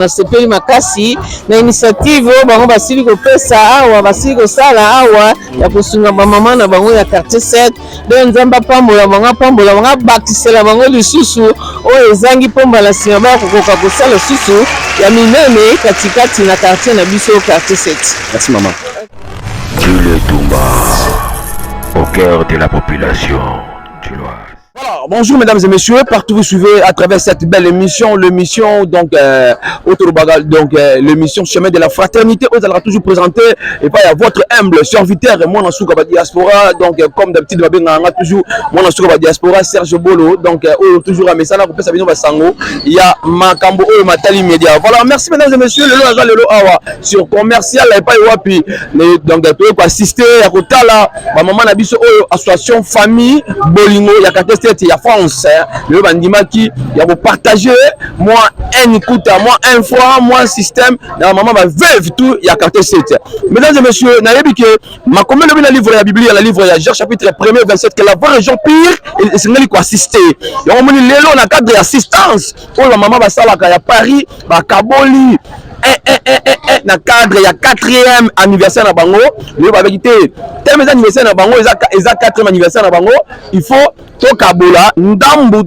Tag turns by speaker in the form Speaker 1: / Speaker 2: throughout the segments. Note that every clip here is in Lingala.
Speaker 1: Nasepeli makasi na initiative bango basili kopesa awa basili kosala awa ya kosunga bamama na bango ya quartier 7 de nzamba pambola banga bakisela bango lisusu oyo ezangi pomba na nsima bakokoka kosala lisusu ya minene katikati na quartier na biso quartier 7.
Speaker 2: Merci maman.
Speaker 3: Jules Toumba, au cœur de la population du Loir.
Speaker 2: Voilà, bonjour mesdames et messieurs, partout vous suivez à travers cette belle émission, l'émission donc l'émission Chemin de la Fraternité, vous allez toujours présenter et pas à votre humble serviteur moi dans Souka Diaspora, donc comme d'habitude toujours moi dans Souka Diaspora Serge Bolo, donc toujours à Messana pour Sabino Basango, il y a Makambo Matali Media. Voilà, merci mesdames et messieurs, le lo awa sur commercial et pas wapi donc pour assister à Kotala, maman na biso association famille Bolingo ya il y a France, le bandima qui y a vous partager moi un écoute moi un fois moi système la maman va veuve tout il y a quartier 7. Mesdames et messieurs, n'ayez que ma commune le livre la Bible la livre Jean chapitre 1er 27 que la vraie région pire et c'est lui quoi assister. Et on me dit lelo na cadre d'assistance pour la maman va sala à Paris ba Kaboli na cadre il y a 4e anniversaire na bango le ba quitter tellement anniversaire na bango eza 4e anniversaire na bango il faut tokabola ndambu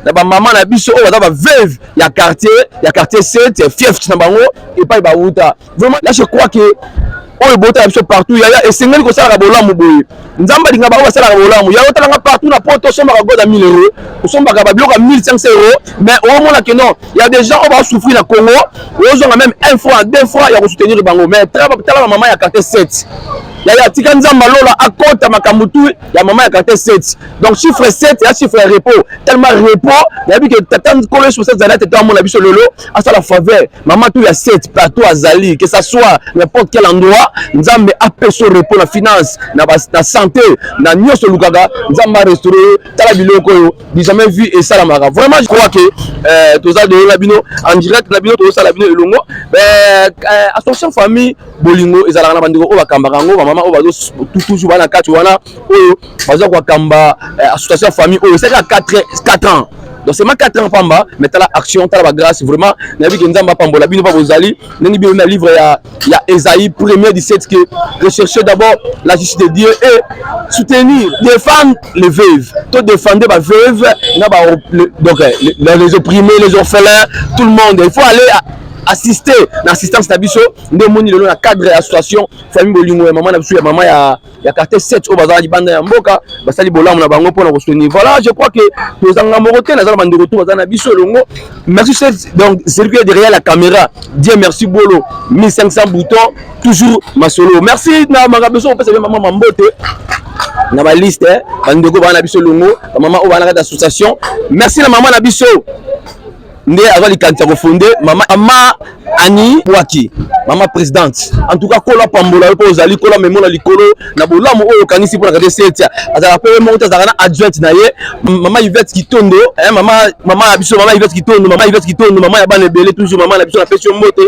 Speaker 2: na ba maman na biso o ba veuve ya quartier 7 fief na bango et pas ba uta vraiment là je crois que oyo bota biso partout ya esengeli ko sala bolamu boye nzamba linga ba sala bolamu ya otalanga partout na poto somba ka goda 1000 euros somba ka ba bloka 1500 euros mais au moment là que non il y a des gens on va souffrir na Congo ils ont même un fois deux fois ya ko soutenir bango mais tala maman ya quartier 7 ya tika nzamba lola akota makamutu ya maman ya quartier 7 donc chiffre 7 ya chiffre repos tellement repos ya bi que tata kolo sur cette zalate tata mon biso lolo à sa la faveur maman tout ya 7 partout azali que ça soit n'importe quel endroit nzambe apeso repos na finance na santé na nyoso lukaga nzamba restaurer tala biloko yo jamais vu et ça la mara vraiment je crois que tous ça de la bino en direct la bino to ça la bino elongo association famille Bolingo ezala na bandiko o bakambarango maman o bazo toujours bana kati wana oyo bazo kwa kamba association famille oyo c'est 4 ans. Donc c'est ma 4 ans pamba mais t'as la action t'as la grâce vraiment na bi nzamba pambola bino pa bozali nani bi na livre ya Esaïe 1er 17 que rechercher d'abord la justice de Dieu et soutenir défendre les veuves to défendre ba veuve na ba donc les opprimés les orphelins tout le monde il faut aller assister l'assistance tabiso ndemoni lelo na cadre association famille Bolingo maman na biso ya maman ya quartier 7 au bazala libanda ya mboka basali bolamu na bango pour na soutenir. Voilà, je crois que nous en amoroté na zala bande retour bazala na biso longo. Merci donc celui qui est derrière la caméra. Dieu merci Bolo 1500 boutons toujours ma solo. Merci na magabeso on peut savoir maman Mambote na ba liste bandeko bana biso longo maman o bana d'association. Merci la maman na biso Ndé avali kantia ko fondé maman Annie Waki maman présidente en tout cas kola pambola ko ozali kola memola likolo na bolamu oyo kanisi pour la setia azala pe monta azala adjointe na ye maman Yvette Kitondo maman abiso maman Yvette Kitondo maman ya bana belé toujours maman abiso na pession moté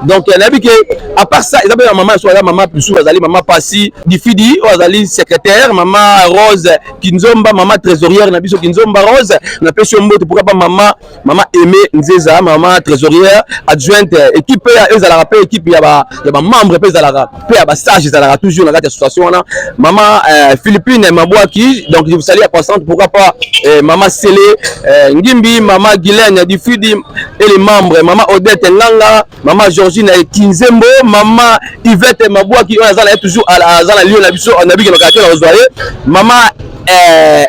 Speaker 2: donc na bi que à part ça ils appellent maman soit maman plus azali maman Passi Difidi azali secrétaire maman Rose Kinzomba maman trésorière na biso Kinzomba Rose na pession moté pourquoi pas maman Aimé Nzeza maman trésorière adjointe équipe ya ezala rappel équipe ya ba membre pe ezala pe ya ba sage ezala toujours na association na maman Philippine Mabwaki donc je vous salue à passante pourquoi pas maman Sélé Ngimbi maman Guylaine Difidi et les membres maman Odette Nganga maman Georgine Kinzembo maman Yvette Mabwaki on azala toujours à la lieu na biso on a vu que le quartier la Rosoirée maman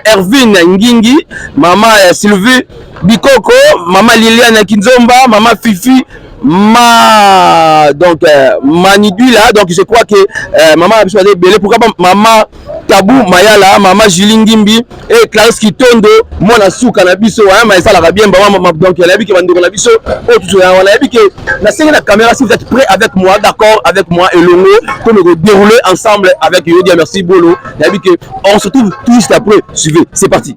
Speaker 2: Ervine Ngingi maman Sylvie Bikoko, maman Liliane Kinzomba, maman Fifi, donc Manidu là, donc je crois que maman a besoin de belé, pourquoi pas maman Tabou Mayala, maman Julie Ngimbi et Clarisse Kitondo, mon asou canabiso, mais ça la bien, maman donc elle a vu que Bando canabiso, on a vu que la scène la caméra si vous êtes prêts avec moi, d'accord avec moi et Longo, pour nous dérouler ensemble avec Yodia merci Bolo, elle a vu que on se retrouve tout juste après, suivez, c'est parti.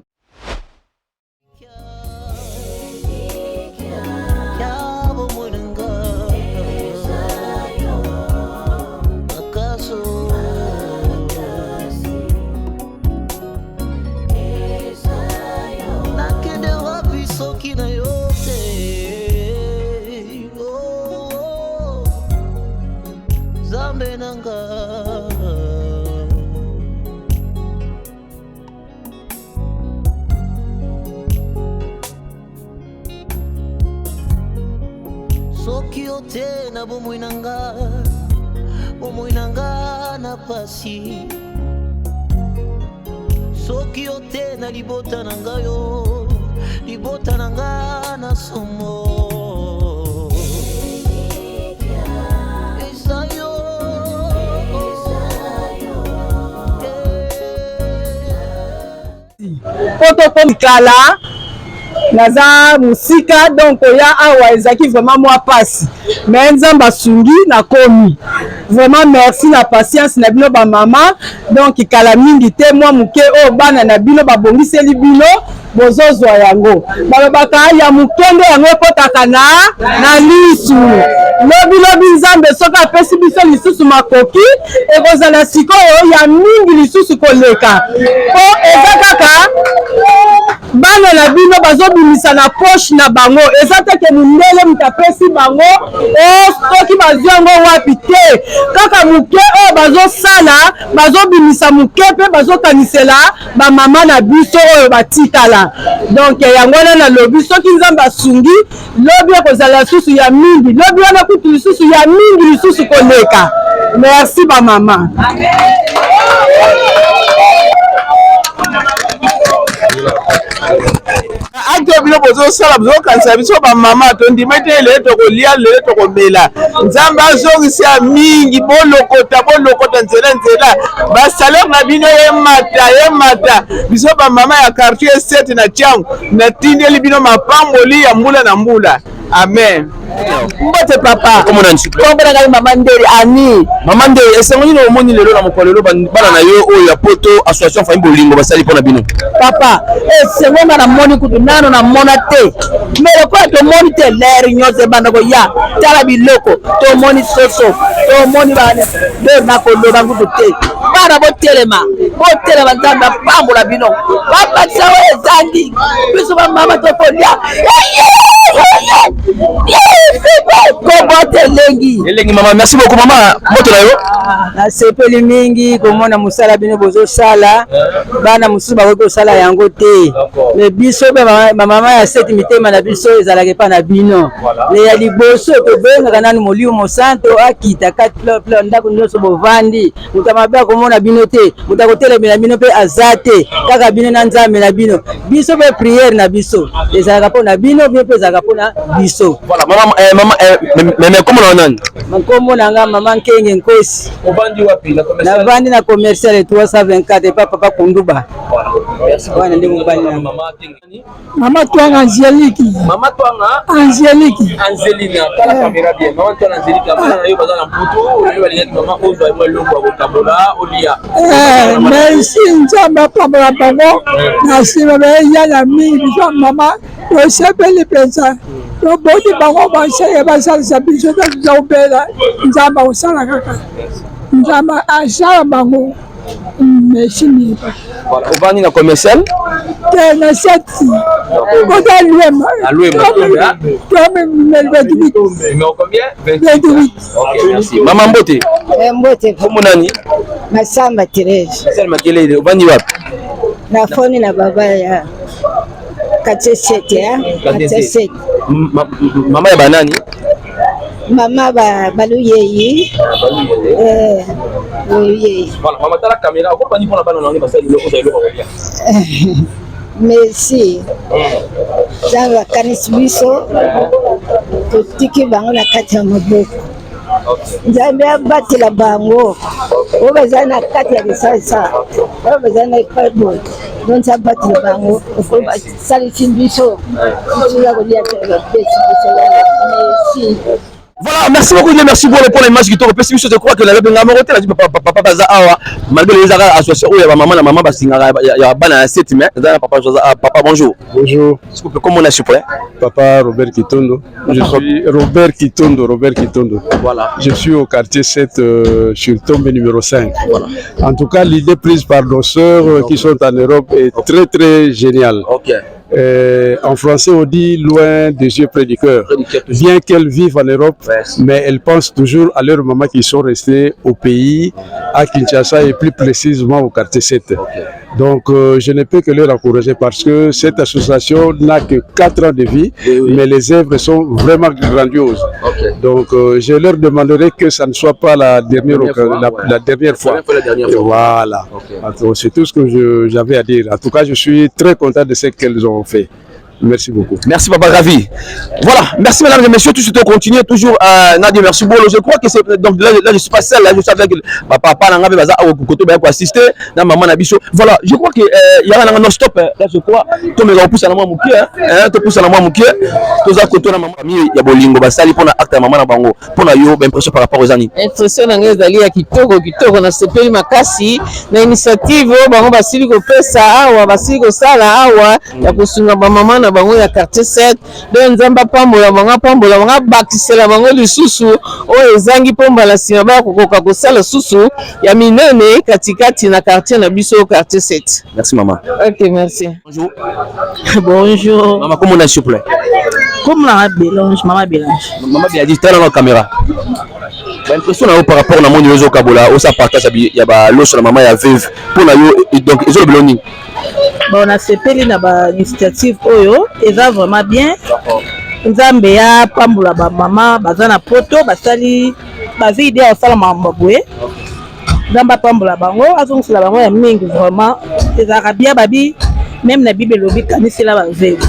Speaker 4: nzambe nanga. Soki ote na bomoi nanga na pasi. Soki ote na libota nanga yo, libota nanga na somo.
Speaker 1: Poto komikala naza musika donc ya awa ezaki vraiment moi passe mais nzamba sungi na komi vraiment merci na patience na bino ba mama donc kala mingi te moi muke o bana na bino babongiseli bino bozozwa yango balobaka ya mukende yango ekotaka na lisu lobi nzambe soki apesi biso lisusu makoki ekozala sikoyo ya mingi lisusu koleka po eza kaka bana na bino bazobimisa na poche na bango eza teke mundele mutapesi bango soki bazwi yango wapi te kaka muke oyo bazosala bazobimisa muke mpe bazokanisela bamama na biso oyo batikala donc yango wana nalobi soki nzambe asungi lobi ekozala lisusu ya mingi lobi wana kutu lisusu ya mingi lisusu koleka merci bamama.
Speaker 2: Ake bino bozosala bozokanisa biso bamama tondima ete lelo tokolia lelo tokomela nzambe azongisa mingi bolokota nzela basalere na bino yemata biso bamama ya quartier 7 na Tiangu natindeli bino mapamboli ya mbula na mbula. Amen.
Speaker 1: Mbote papa
Speaker 2: komona nchi
Speaker 1: kombona ngai mama Nderi ani
Speaker 2: mama Nderi esengo nini omoni lelo na mokolo bana na yo oyo ya poto association famille bolingo basali pona bino
Speaker 1: papa esengo na moni kutu nano na mona te mais ko to moni te ler nyose banda ko ya tala biloko to moni soso to moni bana de na ko lo bangu te bana botelema nzamba pambola bino papa sawe zandi biso ba mama to kolia
Speaker 2: elengi mama merci beaucoup mama moto na yo
Speaker 1: nasepeli mingi komona musala bino bozosala bana mususu bakoki kosala yango te mais biso bamama ya seti mitema na biso ezalaka epa na bino le ya liboso tobengaka nani molimo mosanto akita kati ndako nyonso bovandi moto amabe akomona bino te moto akotelemela bino mpe aza te kaka bino na nzambe na bino biso mpe priere na biso ezalaka mpo na bino bino mpe ezalaka mpo na biso.
Speaker 2: Voilà, maman, mais comment on a?
Speaker 1: Comment on a maman Kenge Nkosi. Navandi na commercial 324 et papa Kunduba.
Speaker 2: Merci.
Speaker 1: Maman Twanga Angélique.
Speaker 2: Maman Twanga
Speaker 1: Angélique.
Speaker 2: Angelina. La caméra bien. Maman Twanga Angélique. Maman Ozo et moi l'ongo Kabola Olia.
Speaker 1: Merci Nzamba Pabla Bango. Merci maman Yana Mi maman. Je sais pas les personnes. Le body bango banse basalisa biso tozobela nzamba osala kaka nzamba asala bango merci mille.
Speaker 2: Voilà, on va aller dans commercial.
Speaker 1: T'es na seti. On a loué
Speaker 2: combien?
Speaker 1: 28.
Speaker 2: Ok, merci. Maman Mbote.
Speaker 5: Mbote.
Speaker 2: Comment nani?
Speaker 5: Masamba Thérèse.
Speaker 2: Masamba Kelele, on va y wapi?
Speaker 5: Na foni na baba ya Katesete ya. Katesete.
Speaker 2: Mama ya banani?
Speaker 5: Mama baluyeyi. Oui.
Speaker 2: Voilà, maman tala caméra, on pas ni pour la banane on est passé le côté de
Speaker 5: merci. Zanga kanisi biso. Totiki bango na kati ya maboko. Nzambe abatela bango. Obaza na kati ya risasa. Obaza na iPhone. Donc ça batela bango. Ko salisi biso. Tuya ko dia merci.
Speaker 2: Voilà, merci beaucoup, merci beaucoup pour l'image qui te repère. Je crois que la Bengamorote, la papa Baza Awa, malgré les arrêts associés, il y a maman, la maman Basinga, il y a Bana 7 mai, papa bonjour.
Speaker 6: Bonjour.
Speaker 2: Comment on a su prêt?
Speaker 6: Papa Robert Kitondo. Je suis Robert Kitondo.
Speaker 2: Voilà.
Speaker 6: Je suis au quartier 7 sur tombe numéro 5.
Speaker 2: Voilà.
Speaker 6: En tout cas, l'idée prise par nos sœurs qui sont en Europe est très très géniale.
Speaker 2: Ok.
Speaker 6: En français, on dit loin des yeux près du cœur. Bien qu'elles vivent en Europe, mais elles pensent toujours à leurs mamans qui sont restées au pays, à Kinshasa et plus précisément au quartier 7. Donc, je ne peux que les encourager parce que cette association n'a que 4 ans de vie, mais les œuvres sont vraiment grandioses. Donc, je leur demanderai que ça ne soit pas la dernière fois. Voilà. C'est tout ce que j'avais à dire. En tout cas, je suis très content de ce qu'elles ont fait. Merci beaucoup.
Speaker 2: Merci Papa Ravi. Voilà, merci mesdames et messieurs. Tout de suite on continue toujours. Nadia, merci beaucoup. Je crois que c'est donc là je suis pas seul. Là je suis avec papa Nanga Baza au côté pour assister dans maman Nabiso. Voilà, je crois que il y a un non-stop. Là je crois tout me repousse à la maman Mouké. Tu pousses à la maman Mouké. Tous à côté de maman famille. Il y a Bolingo Basali pour acte maman na bango. Pour na yo impression par rapport aux années.
Speaker 1: Impression na ngezali ya kitoko na sepeli makasi na initiative bango basili ko pesa awa basili ko sala awa ya kusunga ba mama na bango ya quartier 7 de nzamba pambola manga bakisela bango lisusu o ezangi pomba la sima ba kokoka kosala susu ya minene katikati na quartier na biso quartier 7.
Speaker 2: Merci maman.
Speaker 1: OK, merci.
Speaker 2: Bonjour.
Speaker 5: Bonjour.
Speaker 2: Maman, comment on est s'il vous plaît?
Speaker 5: Comme la Bélange, maman Bélange.
Speaker 2: Maman bien dit telle la caméra. L'impression par rapport à mon yozo kabola au sa partage il y a ba l'eau sur la maman ya veuve pour la yo donc ils ont beloni.
Speaker 5: Bon, on a sepeli na ba initiative oyo eza vraiment bien. Nzambe ya pambula ba mama bazana poto basali bazi idée ya sala mambabwe. Nzamba pambula bango azongusela bango ya mingi vraiment eza bien babi même na Bible lobi kanisela ba veuve.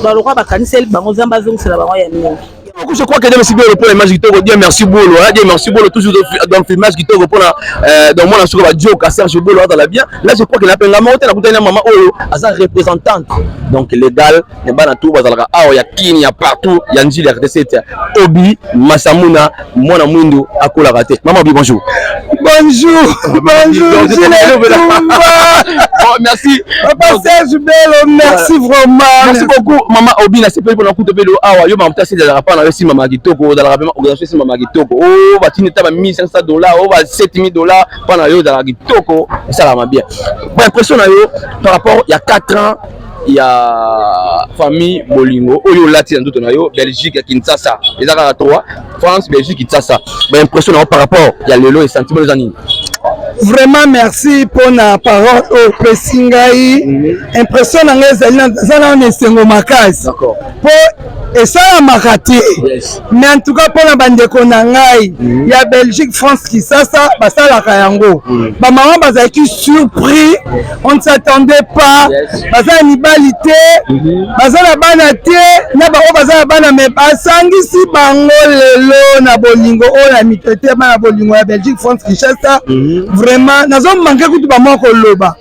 Speaker 5: Ba lokwa ba kanisela bango nzamba azongusela bango ya mingi.
Speaker 2: Je crois que merci beaucoup pour l'image qui te redit. Merci beaucoup. Merci beaucoup toujours dans le filmage qui te reprend dans mon assuré va Dieu à Serge Bolo dans la bien. Là je crois qu'il a peine la montagne la maman Oyo à sa représentante. Donc légal, les balles à tout bazalaka. Ah il y a Kini, il y a partout, il y a Njili RT7, Obi, Masamuna, Mona Mundo, Akola raté. Maman Obi bonjour.
Speaker 6: Bonjour.
Speaker 2: Oh, merci.
Speaker 6: Papa Serge Belo, merci vraiment.
Speaker 2: Merci beaucoup maman Obi na CP pour la coup de vélo. Ah yo maman tassi de la pas si maman Kitoko dans la organisation si maman Kitoko. Oh va tini ta $1,500, oh va $7,000 pendant yo dans la Kitoko. Ça la m'a bien. Bon impression na yo par rapport il y a 4 ans il y a famille Bolingo oyo lati na ndoto na yo Belgique Kinshasa les a 3 France Belgique Kinshasa. Bon impression na par rapport il y a lelo et sentiment les années.
Speaker 7: Vraiment merci pour la parole au Pessingai. Impression na ngezali na esengo makasi.
Speaker 2: D'accord.
Speaker 7: Et ça a maraté. Mais en tout cas pour la bande konangai, il y a Belgique, France qui ça ça la kayango. Ba maman bazaki surpris, on ne s'attendait pas. Baza nibalité, baza la banate, na ba baza la bana mais basangi si bango lelo na bolingo o la mitete na bolingo ya Belgique, France qui ça vraiment nazo manquer kutu ba moko loba.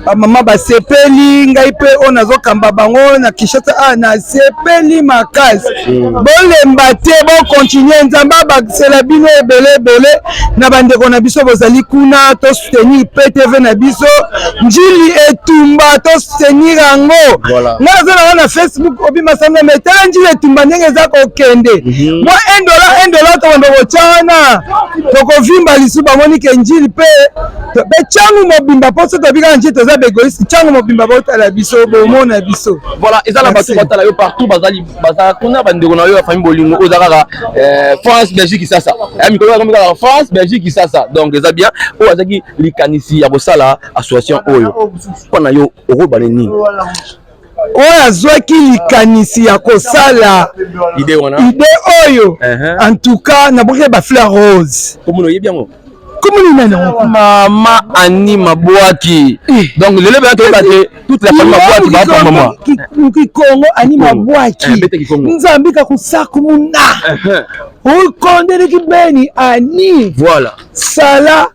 Speaker 7: Ba maman ba sepeli ngai pe o nazo kamba bango na Kishasa na sepeli makasi. Bolemba te bo continuer nzamba bakisela bino ebele na bandeko na biso bozali kuna to soutenir PTV na biso Njili Etumba to soutenir yango nazo na Facebook obi masanga metala Njili Etumba ndenge za ko kende moi $1 to ndo bochana to ko vimba lisu ba moni ke Njili pe be changu mobimba poso to bika Njili to za begoisi changu mobimba botala biso bo mona biso.
Speaker 2: Voilà ezala batu batala yo partout bazali kuna bandeko na yo famille Bolingo ozaka France Belgique ça ya mikolo comme France Belgique ça donc eza bien o azaki likanisi ya bosala association oyo pona yo okobana nini
Speaker 7: oyo azwaki likanisi ya kosala
Speaker 2: idée
Speaker 7: oyo en tout cas na boke ba fleur rose
Speaker 2: comme yebi yango
Speaker 7: Maman
Speaker 2: Annie Mabouaki. Donc le lève à toute la famille Mabouaki va pour maman.
Speaker 7: Qui Congo Annie Mabouaki. Nzambika kusakumuna. O kondele ki beni Annie.
Speaker 2: Voilà.
Speaker 7: Sala.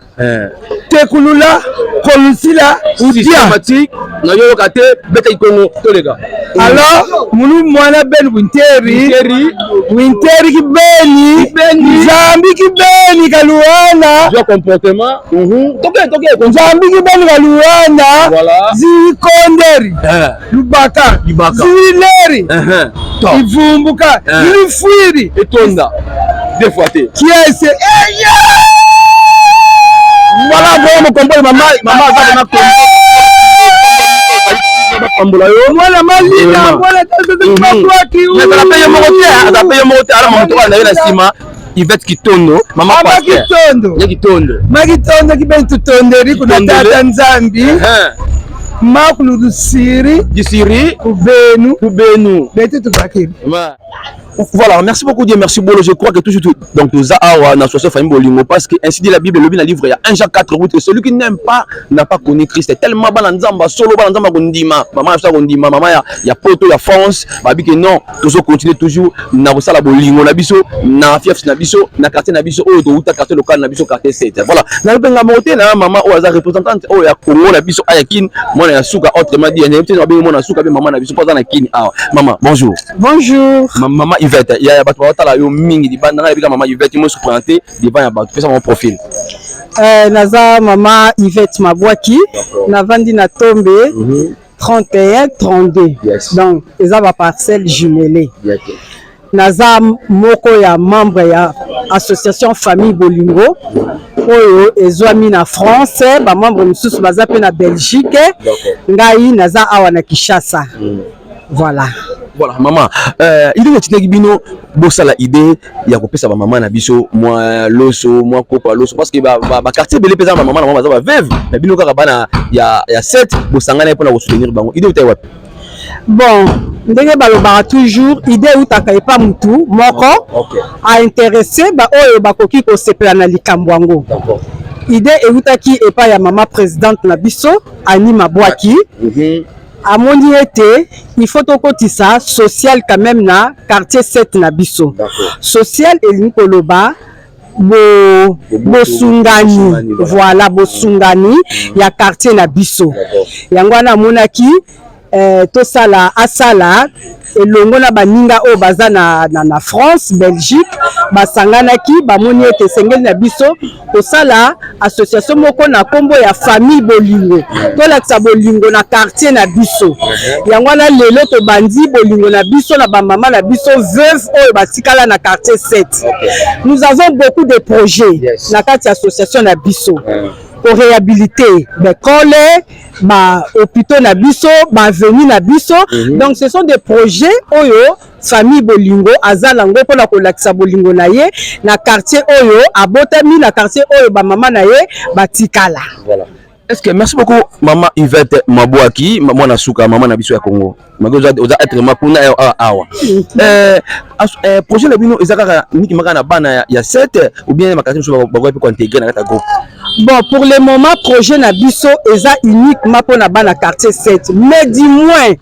Speaker 7: Tekulula Kolusila
Speaker 2: systématique na yo kate beta Congo to les gars.
Speaker 7: Alors mulu mwana ben Winteri ki beni Zambi ki beni Kaluana.
Speaker 2: Jo comportement toke
Speaker 7: Zambi ki beni Kaluana.
Speaker 2: Voilà.
Speaker 7: Zikonderi Lubaka Zileri Ivumbuka Ilifwiri
Speaker 2: Etonda deux fois té.
Speaker 7: Qui est ce
Speaker 2: voilà, bon, mon combat, maman, ça pambola yo.
Speaker 7: Mwana malina, mwana mabwaki.
Speaker 2: Mais ça paye mon côté, alors mon tour na sima. Yvette Kitondo, maman pasteur. Makitondo
Speaker 7: ki ben tutonderi kuna tata Nzambi. Makulu dusiri.
Speaker 2: Disiri.
Speaker 7: Kubenu. Beti tubakiri.
Speaker 2: Voilà, merci beaucoup Dieu, merci Bolo. Je crois que toujours donc nous avons dans cette famille Bolingo parce que ainsi dit la Bible, le bien livre il y a 1 Jacques 4 8 et celui qui n'aime pas n'a pas connu Christ. Tellement balanzamba solo balanzamba gondima. Maman ça gondima, maman il y a poto il y a France, babi que non, toujours continuer toujours na bosala Bolingo na biso, na fief na biso, na quartier na biso o to quartier local na biso quartier 7. Voilà. Na benga moté na maman o aza représentante o ya Congo na biso ayakin, moi na suka autrement dit, na peut-être bien na suka bien maman na biso pas na kin. Ah, maman, bonjour.
Speaker 1: Bonjour.
Speaker 2: Maman Yvette, il y a battu la yo mingi di banda na maman Yvette moi se présenter devant ya battu fais ça mon profil.
Speaker 1: Naza maman Yvette Mabwaki, na vandi na tombe 31 32.
Speaker 2: Yes.
Speaker 1: Donc eza ba parcelle jumelée. Naza moko ya membre ya association famille Bolingo oyo ezwami na France, ba membre misusu baza pe na Belgique. Ngai naza awa na Kinshasa. Voilà.
Speaker 2: Voilà maman, idée de tinegi bino bosala idée ya kopesa ba maman na biso moi loso moi kopa loso parce que ba quartier belé pesa maman baza ba veuve mais bino kaka bana ya 7 bosangana pour na soutenir bango idée utai wapi.
Speaker 1: Bon, ndenge balobaka toujours idée utaka epa mutu moko a intéressé ba oyo bakoki ko sepela na likambo yango.
Speaker 2: D'accord.
Speaker 1: Idée eutaki epa ya maman présidente na biso Annie Mabwaki. Amoni ete il faut tokotisa social quand même na quartier 7 na biso. Social elingi koloba bosungani, voilà bosungani ya quartier na biso. Yango wana monaki tosala asala elongo na baninga o baza na France, Belgique, basanganaki bamoni ete sengeli na biso tosala association moko na kombo ya famille Bolingo. Tolakisa bolingo na quartier na biso. Yango na lelo to bandi bolingo na biso na ba maman na biso veuve o batikala na quartier 7. Nous avons beaucoup de projets na kati association na biso. Pour réhabiliter l'école, hôpitaux na biso, avenue na biso. Donc ce sont des projets oyo famille Bolingo azalango pour la kolakisa bolingo na ye na quartier oyo abotami na quartier oyo ba maman na ye batikala.
Speaker 2: Voilà. Est-ce que merci beaucoup maman Yvette Mabwaki, maman na suka maman na biso ya Congo. Magoza oza être makuna awa. Projet na bino ezaka niki maka na bana ya 7 ou bien makati so ba ko intégrer na ta groupe.
Speaker 1: Bon, pour le moment, projet na biso eza uniquement pour na bana quartier 7. Mais du moins,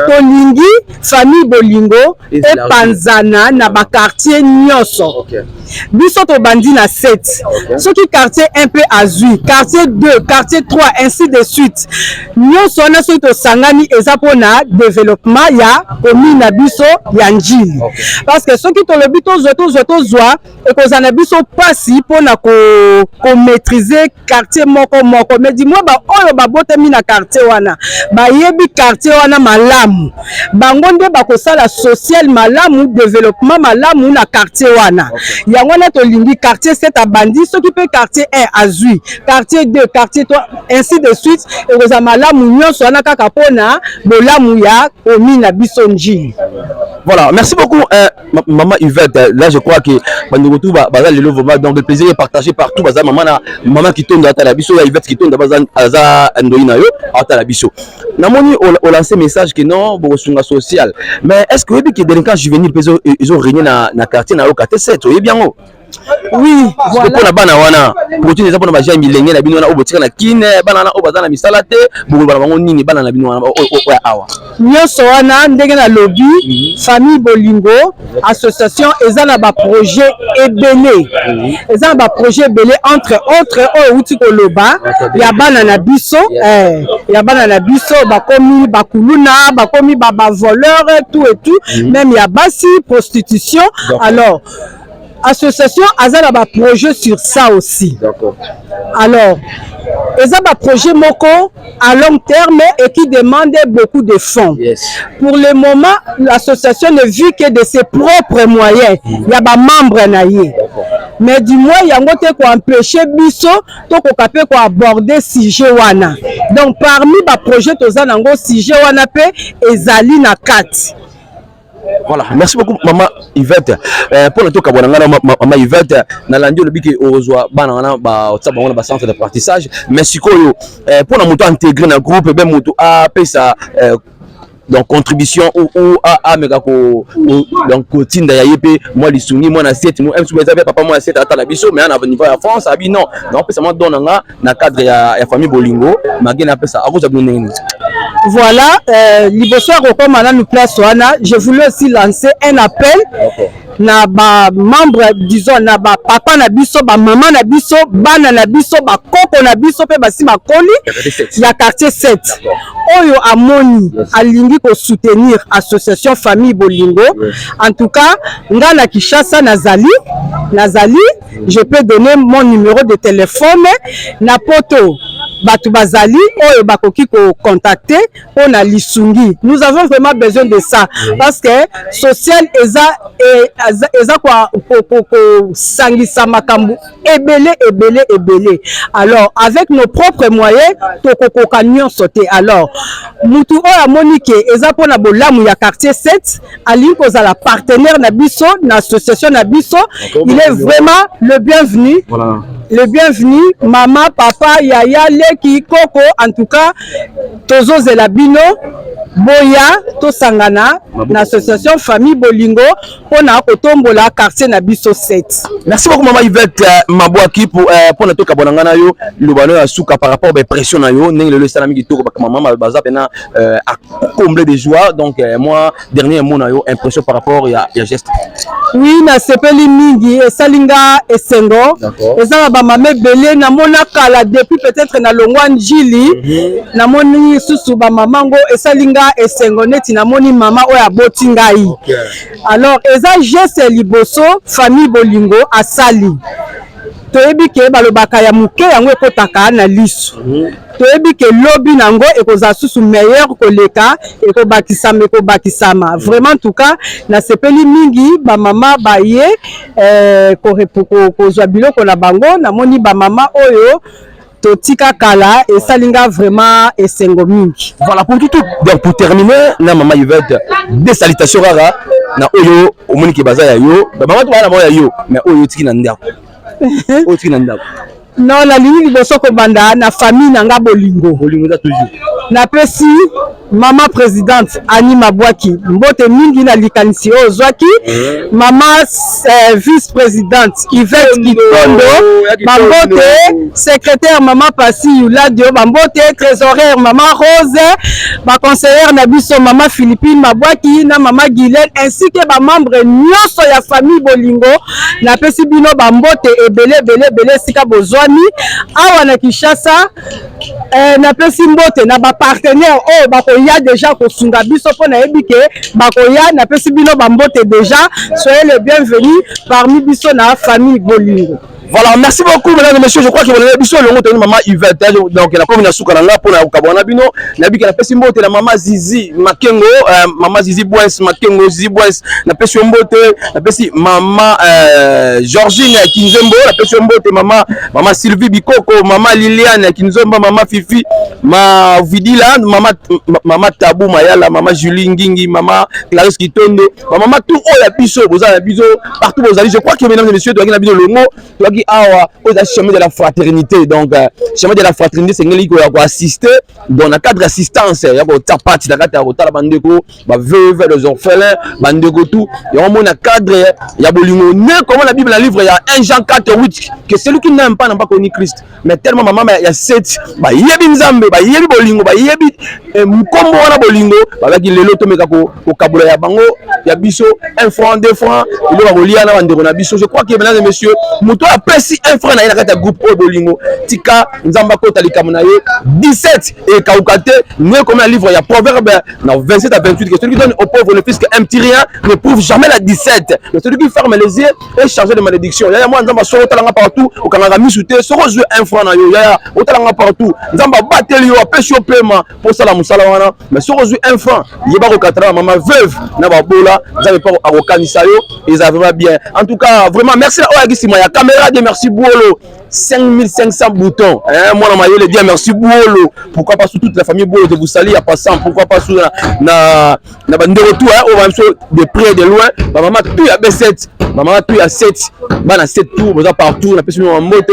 Speaker 1: Tolingi, famille Bolingo, et Panzana, na ba quartier Nyoso. Biso to bandi na 7. Ce qui quartier un peu azui, quartier 2, quartier 3, ainsi de suite. Nyoso na so to sangani eza pour na développement ya commune na biso ya Njili. Parce que ce qui to le bito zoto zwa et ko zana biso pasi pour na ko maîtriser quartier moko mais dis-moi ba oyo ba botemi na quartier wana ba yebi quartier wana malamu bango nde ba kosala social malamu développement malamu na quartier wana yango na to lingi quartier 7 abandi soki pe quartier 1 azui quartier 2 quartier 3 ainsi de suite et koza malamu nyonso wana kaka pona bolamu ya komina biso Njili.
Speaker 2: Voilà, merci beaucoup maman Yvette. Là je crois que bandeko baza lelo vraiment donc le plaisir est partagé partout baza maman qui tourne à la biso ya Yvette qui tourne baza aza ndoina yo à la biso. Namoni on lancé message que non bo sunga social. Mais est-ce que que délinquants juvéniles ils ont régné na quartier na quartier 7 oui bien oh.
Speaker 1: Oui,
Speaker 2: voilà. Pour la bana wana, pour tu les apprendre à jamais millénaire na bino na obotika na kine, bana na obazana misalate, bobo bana bango nini bana na bino wana awa.
Speaker 1: Nyoso wana ndenge na lobby, famille Bolingo, association ezana ba projet ebele. Ezana ba projet ebele entre autres o uti ko loba, ya bana na biso, ya bana na biso bakomi bakuluna, bakomi baba voleur tout et tout, même ya basi prostitution. Alors association azala ba projet sur ça aussi. D'accord. Alors, ils ont un projet moko à long terme et qui demande beaucoup de fonds. Yes. Pour le moment, l'association ne vit que de ses propres moyens. Il y a des membres naïe.
Speaker 7: mais du moins yango te ko empêcher biso to ko kapé ko aborder sujet wana. Donc parmi ba projet toza nango sujet wana pe ezali na kati.
Speaker 2: Voilà, merci beaucoup maman Yvette. Pour le tout maman Yvette, na landi le biki ozwa bana ba otsa ba centre d'apprentissage, mais sikoyo pour na moto intégrer na groupe ben moto a pesa donc contribution ou à megako donc kotinda ya yepe moi lisungi moi na 7 moi papa moi 7 ata na biso mais na niveau ya France abi non non pesa moi donanga na cadre ya famille Bolingo magena pesa akoza binene.
Speaker 7: Voilà, liboso comme na nous place wana, je voulais aussi lancer un appel. Na ba membre disons na ba papa na biso ba maman na biso bana na biso ba koko na biso pe basi makoli ya quartier 7 oyo amoni alingi ko soutenir association famille Bolingo. En tout cas nga na Kinshasa nazali je peux donner mon numéro de téléphone na poto batu bazali oyo bakoki ko contacter on a lisungi. Nous avons vraiment besoin de ça parce que social eza kwa sangisa makambu ebele. Alors avec nos propres moyens toko kanyon sauter. Alors mutu oyo amonike eza pona bolamu ya quartier 7 ali ko za la partenaire na biso na association na biso, il est vraiment le bienvenu. Voilà. Le bienvenu, maman, papa, yaya, leki, koko, en tout cas, tozo zelabino, boya, to sangana, l'association famille Bolingo, on a otombola quartier na biso 7.
Speaker 2: Merci beaucoup maman Yvette Mabouaki pour notre kabonangana yo, le bano ya souka par rapport à pression na yo, neng le salami qui tourne maman baza pena à combler de joie. Donc moi dernier mot na yo impression par rapport à geste.
Speaker 7: Oui, na sepeli mingi salinga esengo. Eza ba mame belé na mona kala depuis peut-être na longwan jili. Na moni susu ba mamango esalinga esengo neti na moni mama oya boti ngai. Alors eza geste liboso famille Bolingo asali. Toyebi ke balobaka ya muke yango ekotaka na lisu. Toyebi ke lobby nango ekoza susu meilleur koleka ekobakisama. Vraiment en tout cas na sepeli mingi ba mama baye ko zwa biloko na bango na moni ba mama oyo totika kala et salinga vraiment esengo mingi.
Speaker 2: Voilà pour tout. Donc pour terminer na maman Yvette des salutations rara na oyo omoni ke baza ya yo ba mama to bana mo ya yo mais oyo tiki na ndako. Oyo tiki na ndako.
Speaker 7: Non la ligne liboso ko banda na famille nanga Bolingo.
Speaker 2: Bolingo za toujours.
Speaker 7: Na pesi mama présidente Annie Mabouaki mbote mingi na likanisi ozwaki mama vice-présidente Yvette Kitondo bambote secrétaire mama Pasi Yuladio bambote trésorière mama Rose ba conseillère na biso mama Philippine Mabouaki na mama Guylaine ainsi que ba membre nyonso ya famille Bolingo na pesi bino bambote ebele sika bozwani awa na Kinshasa na pesi mbote na ba partenaire oh bakoya déjà kosunga biso pona ebike bakoya na pesi bino bambote déjà soyez les bienvenus parmi biso na famille Bolingo.
Speaker 2: Voilà, merci beaucoup mesdames et messieurs. Je crois que vous avez biso longo tenu maman Yvette donc la commune souka nanga pona ukabona bino na biki na pesi mbote la mama Zizi Makengo mama Zizi Bwens Makengo Zizi Bwens na pesi mbote na pesi mama Georgine Kinzembo na pesi mbote mama Sylvie Bikoko mama Liliane Kinzomba mama Fifi ma Vidila mama Tabu Mayala mama Julie Ngingi mama Clarisse Kitondo mama tout oh la biso bozala biso partout bozali. Je crois que mesdames et messieurs doit na biso longo awa aux chemin de la fraternité. Donc chemin de la fraternité c'est ngeli ko assister dans le cadre d'assistance ya ko tapati na kata ko tala bandeko ba veuve les orphelins bandeko tout ya on na cadre ya Bolingo ne comme la Bible la livre ya 1 Jean 4:8 que celui qui n'aime pas n'a pas connu Christ. Mais tellement maman ya 7 ba yebi nzambe ba yebi Bolingo ba yebi mukombo wana Bolingo ba ki lelo to meka ko kabula ya bango ya biso 1 franc 2 francs il va relier na bandeko na biso. Je crois que mesdames et messieurs muto opesi un franc na ye na kati ya groupe oyo bolingo tika nzamba kota likambo na ye 17 et kaukate nous comme un livre il y a proverbe na 27 à 28 que celui qui donne au pauvre le fils qu'un petit rien ne prouve jamais la 17 mais celui qui ferme les yeux est chargé de malédiction yaya moi nzamba soro talanga partout au kananga misute soro jouer un franc na yo yaya au talanga partout nzamba bateli yo apesi yo paiement pour ça la musala wana mais soro jouer un franc yeba ko katala maman veuve na ba bola nzamba pas akokanisa yo et ça va bien en tout cas vraiment merci à Oagisi Maya caméra de merci Bouolo 5500 boutons hein moi na le dire merci Bouolo pourquoi pas sous toute la famille Bouolo de vous saluer à passant pourquoi pas sous na bande retour hein on va de près de loin ma maman tout à B7 maman tout à 7 bana 7 tours besoin partout na pesi mo mbote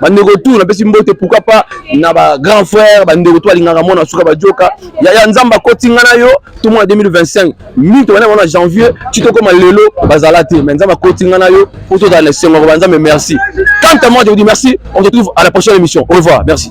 Speaker 2: bande retour na pesi mbote pourquoi pas na ba grand frère bande retour linganga mona suka ba joka ya nzamba kotinga na yo tout le monde 2025 minute on janvier tu te comme lelo bazalate mais nzamba kotinga na yo pour tout dans les sengo banza mais merci quant à moi je vous dis merci on se retrouve à la prochaine émission au revoir merci.